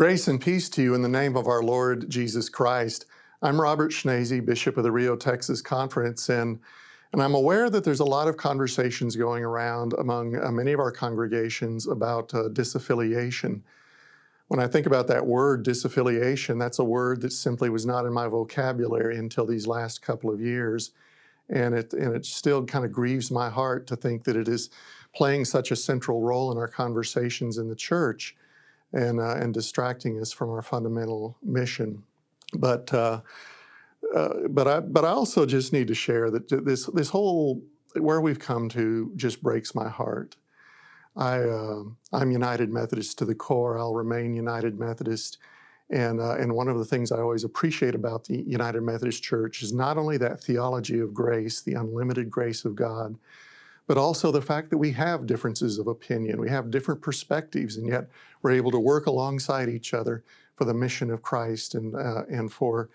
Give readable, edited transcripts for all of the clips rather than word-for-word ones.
Grace and peace to you in the name of our Lord Jesus Christ. I'm Robert Schnase, Bishop of the Rio, Texas Conference, and I'm aware that there's a lot of conversations going around among many of our congregations about disaffiliation. When I think about that word, disaffiliation, that's a word that simply was not in my vocabulary until these last couple of years. And it still kind of grieves my heart to think that it is playing such a central role in our conversations in the church and distracting us from our fundamental mission. But I also just need to share that this whole where we've come to just breaks my heart. I'm United Methodist to the core. I'll remain United Methodist. And one of the things I always appreciate about the United Methodist Church is not only that theology of grace, the unlimited grace of God, but also the fact that we have differences of opinion. We have different perspectives, and yet we're able to work alongside each other for the mission of Christ and for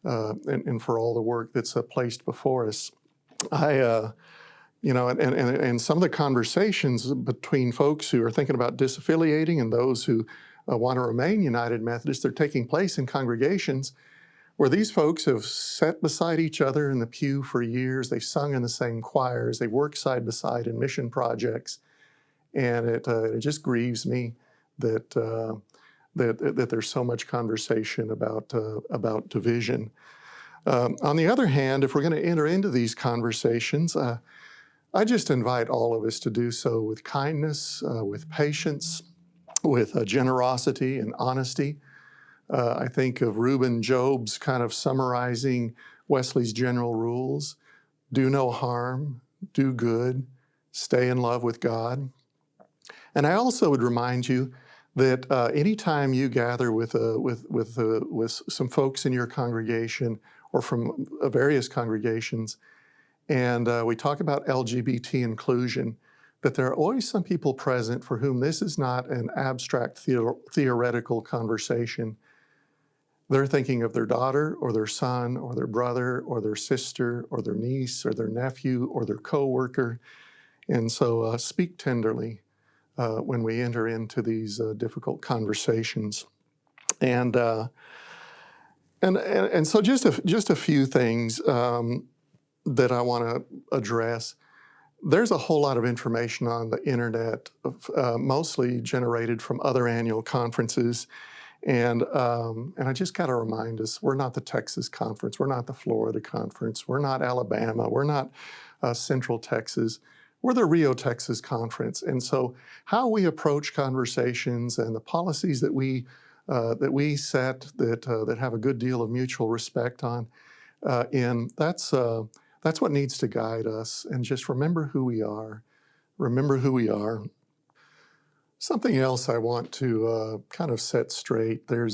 all the work that's placed before us. And some of the conversations between folks who are thinking about disaffiliating and those who want to remain United Methodist, they're taking place in congregations where these folks have sat beside each other in the pew for years. They've sung in the same choirs. They've worked side by side in mission projects, and it just grieves me that there's so much conversation about division. On the other hand, if we're going to enter into these conversations, I just invite all of us to do so with kindness, with patience, with generosity and honesty. I think of Reuben Job's kind of summarizing Wesley's general rules: do no harm, do good, stay in love with God. And I also would remind you that anytime you gather with some folks in your congregation or from various congregations, and we talk about LGBT inclusion, that there are always some people present for whom this is not an abstract theoretical conversation. They're thinking of their daughter or their son or their brother or their sister or their niece or their nephew or their coworker. And so speak tenderly when we enter into these difficult conversations. And so just a few things that I want to address. There's a whole lot of information on the internet, mostly generated from other annual conferences. And I just got to remind us, we're not the Texas Conference, we're not the Florida Conference, we're not Alabama, we're not Central Texas, we're the Rio, Texas Conference. And so how we approach conversations and the policies that we set that have a good deal of mutual respect on, that's what needs to guide us. And just remember who we are. Remember who we are. Something else I want to kind of set straight. There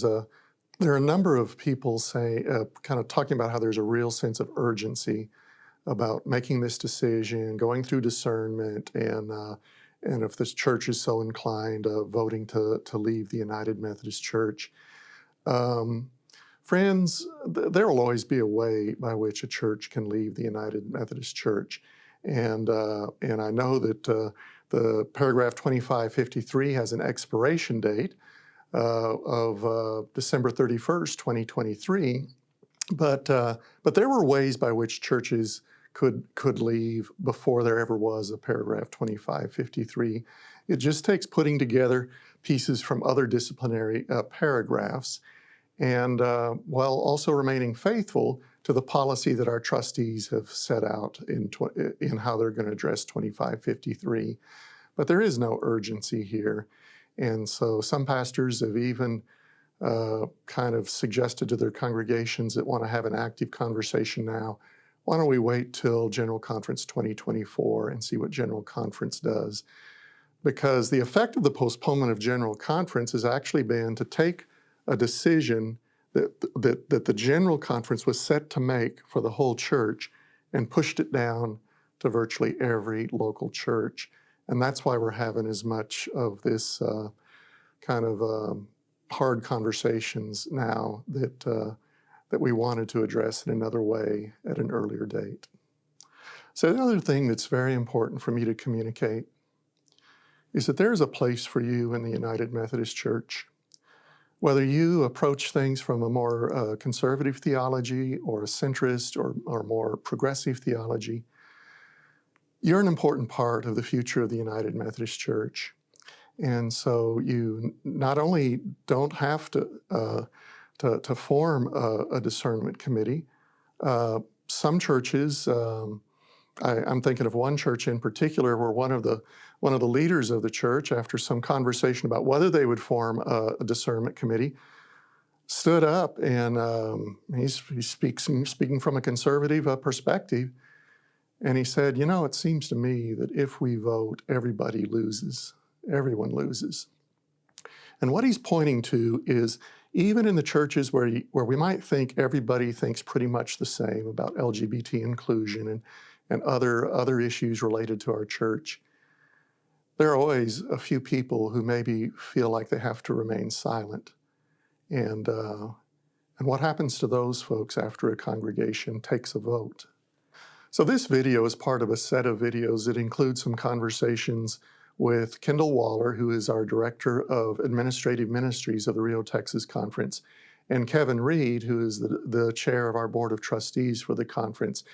are a number of people kind of talking about how there's a real sense of urgency about making this decision, going through discernment, and if this church is so inclined, voting to leave the United Methodist Church. Friends, there will always be a way by which a church can leave the United Methodist Church, and I know that the paragraph 2553 has an expiration date of December 31st, 2023, but there were ways by which churches could leave before there ever was a paragraph 2553. It just takes putting together pieces from other disciplinary paragraphs, and while also remaining faithful to the policy that our trustees have set out in how they're going to address 2553. But there is no urgency here. And so some pastors have even kind of suggested to their congregations that want to have an active conversation now, why don't we wait till General Conference 2024 and see what General Conference does? Because the effect of the postponement of General Conference has actually been to take a decision that the General Conference was set to make for the whole church and pushed it down to virtually every local church. And that's why we're having as much of this kind of hard conversations now that we wanted to address in another way at an earlier date. So the other thing that's very important for me to communicate is that there's a place for you in the United Methodist Church. Whether you approach things from a more conservative theology or a centrist or more progressive theology, you're an important part of the future of the United Methodist Church. And so you not only don't have to form a discernment committee. Some churches, I'm thinking of one church in particular, where one of the leaders of the church, after some conversation about whether they would form a discernment committee, stood up and he's speaking from a conservative perspective, and he said, "You know, it seems to me that if we vote, everybody loses. Everyone loses." And what he's pointing to is, even in the churches where we might think everybody thinks pretty much the same about LGBT inclusion and other issues related to our church, there are always a few people who maybe feel like they have to remain silent. And what happens to those folks after a congregation takes a vote? So this video is part of a set of videos that include some conversations with Kendall Waller, who is our Director of Administrative Ministries of the Rio, Texas Conference, and Kevin Reed, who is the Chair of our Board of Trustees for the conference.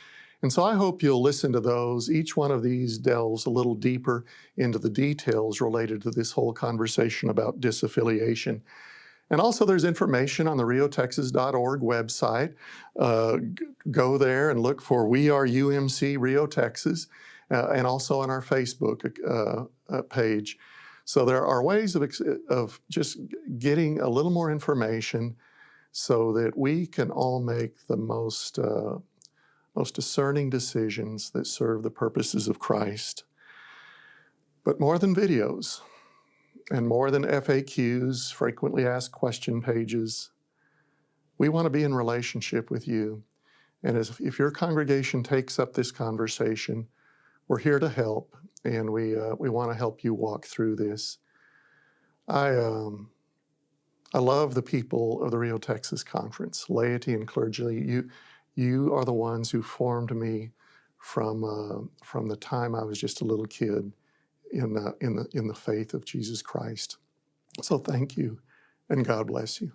And so I hope you'll listen to those. Each one of these delves a little deeper into the details related to this whole conversation about disaffiliation. And also there's information on the riotexas.org website. Go there and look for We Are UMC Rio, Texas, and also on our Facebook page. So there are ways of just getting a little more information so that we can all make the most discerning decisions that serve the purposes of Christ. But more than videos, and more than FAQs, frequently asked question pages, we want to be in relationship with you. And if your congregation takes up this conversation, we're here to help, and we want to help you walk through this. I love the people of the Rio, Texas Conference, laity and clergy. You are the ones who formed me from the time I was just a little kid in the faith of Jesus Christ. So thank you, and God bless you.